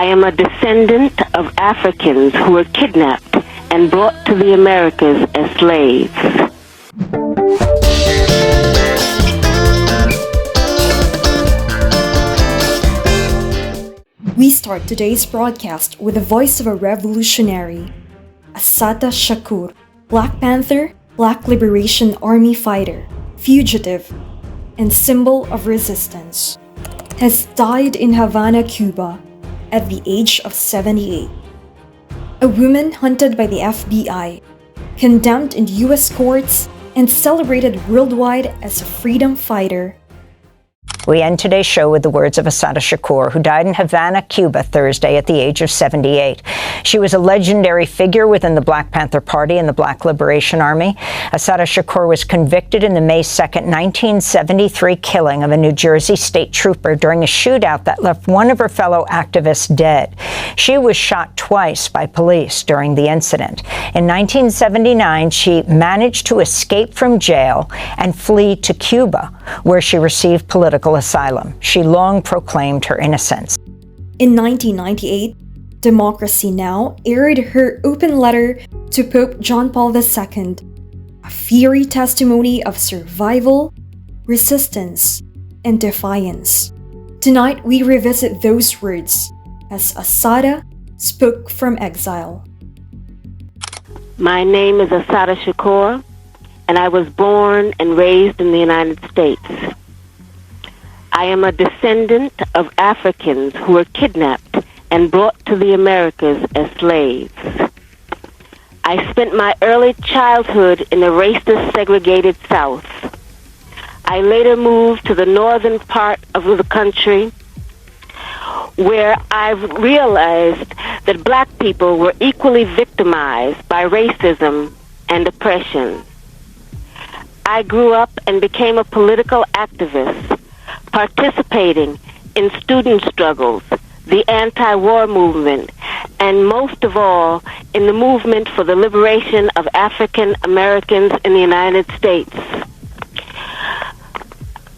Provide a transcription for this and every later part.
I am a descendant of Africans who were kidnapped and brought to the Americas as slaves. We start today's broadcast with the voice of a revolutionary, Assata Shakur, Black Panther, Black Liberation Army fighter, fugitive, and symbol of resistance, has died in Havana, Cuba, at the age of 78. A woman hunted by the FBI, condemned in US courts, and celebrated worldwide as a freedom fighter. We end today's show with the words of Assata Shakur, who died in Havana, Cuba, Thursday at the age of 78. She was a legendary figure within the Black Panther Party and the Black Liberation Army. Assata Shakur was convicted in the May 2nd, 1973 killing of a New Jersey state trooper during a shootout that left one of her fellow activists dead. She was shot twice by police during the incident. In 1979, she managed to escape from jail and flee to Cuba, where she received political asylum. She long proclaimed her innocence. In 1998, Democracy Now! Aired her open letter to Pope John Paul II, a fiery testimony of survival, resistance, and defiance. Tonight, we revisit those words as Assata spoke from exile. My name is Assata Shakur, and I was born and raised in the United States. I am a descendant of Africans who were kidnapped and brought to the Americas as slaves. I spent my early childhood in the racist, segregated South. I later moved to the northern part of the country, where I've realized that black people were equally victimized by racism and oppression. I grew up and became a political activist, participating in student struggles, the anti-war movement, and most of all, in the movement for the liberation of African Americans in the United States.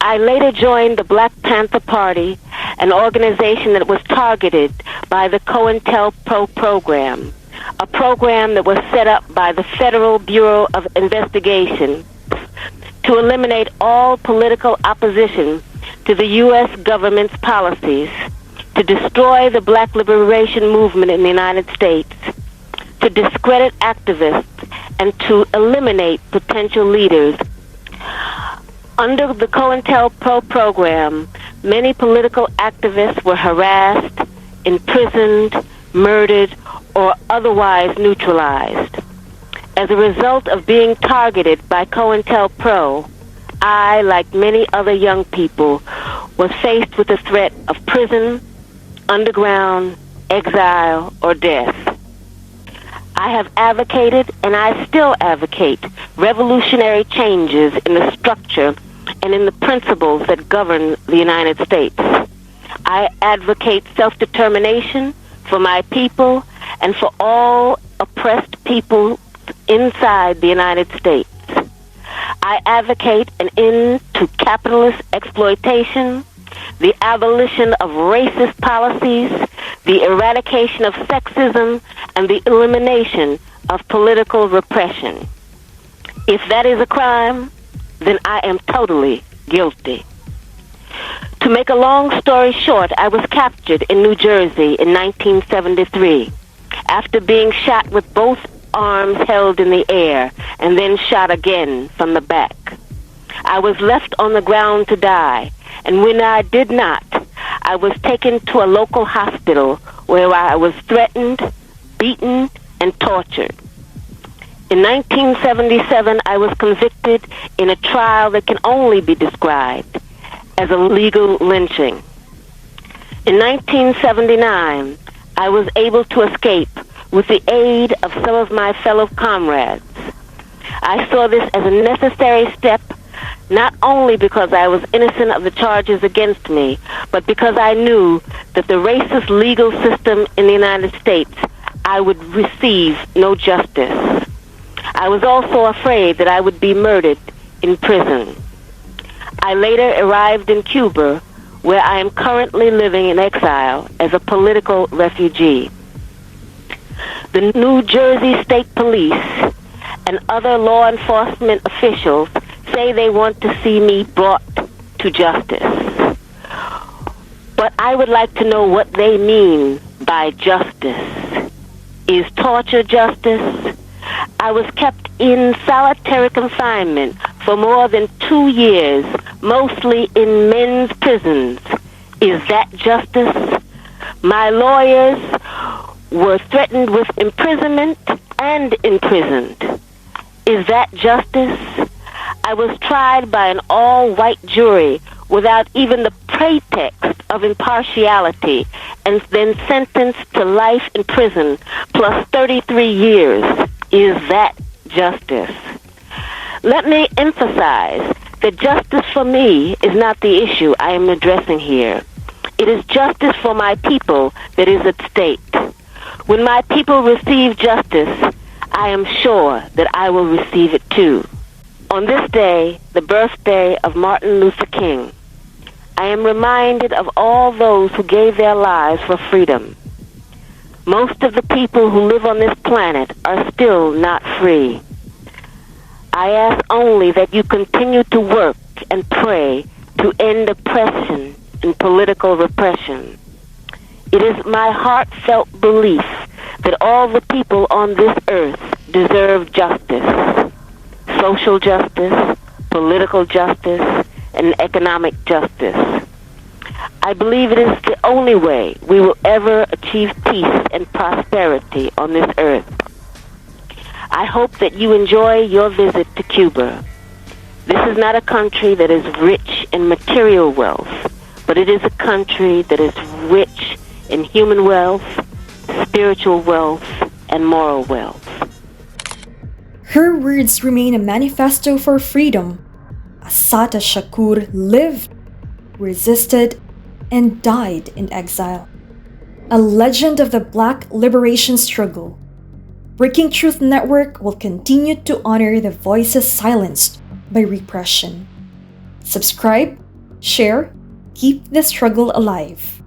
I later joined the Black Panther Party, an organization that was targeted by the COINTELPRO program, a program that was set up by the Federal Bureau of Investigation to eliminate all political opposition to the U.S. government's policies, to destroy the Black liberation movement in the United States, to discredit activists, and to eliminate potential leaders. Under the COINTELPRO program, many political activists were harassed, imprisoned, murdered, or otherwise neutralized. As a result of being targeted by COINTELPRO, I, like many other young people, was faced with the threat of prison, underground, exile, or death. I have advocated, and I still advocate, revolutionary changes in the structure and in the principles that govern the United States. I advocate self-determination for my people and for all oppressed people inside the United States. I advocate an end to capitalist exploitation, the abolition of racist policies, the eradication of sexism, and the elimination of political repression. If that is a crime, then I am totally guilty. To make a long story short, I was captured in New Jersey in 1973 after being shot with both arms held in the air and then shot again from the back. I was left on the ground to die, and when I did not, I was taken to a local hospital where I was threatened, beaten, and tortured. In 1977, I was convicted in a trial that can only be described as a legal lynching. In 1979, I was able to escape with the aid of some of my fellow comrades. I saw this as a necessary step, not only because I was innocent of the charges against me, but because I knew that the racist legal system in the United States, I would receive no justice. I was also afraid that I would be murdered in prison. I later arrived in Cuba, where I am currently living in exile as a political refugee. The New Jersey State Police and other law enforcement officials say they want to see me brought to justice. But I would like to know what they mean by justice. Is torture justice? I was kept in solitary confinement for more than 2 years, mostly in men's prisons. Is that justice? My lawyers were threatened with imprisonment and imprisoned. Is that justice? I was tried by an all-white jury without even the pretext of impartiality and then sentenced to life in prison plus 33 years. Is that justice? Let me emphasize that justice for me is not the issue I am addressing here. It is justice for my people that is at stake. When my people receive justice, I am sure that I will receive it too. On this day, the birthday of Martin Luther King, I am reminded of all those who gave their lives for freedom. Most of the people who live on this planet are still not free. I ask only that you continue to work and pray to end oppression and political repression. It is my heartfelt belief that all the people on this earth deserve justice. Social justice, political justice, and economic justice. I believe it is the only way we will ever achieve peace and prosperity on this earth. I hope that you enjoy your visit to Cuba. This is not a country that is rich in material wealth, but it is a country that is rich in human wealth, spiritual wealth, and moral wealth. Her words remain a manifesto for freedom. Assata Shakur lived, resisted, and died in exile. A legend of the Black liberation struggle. Breaking Truth Network will continue to honor the voices silenced by repression. Subscribe, share, keep the struggle alive.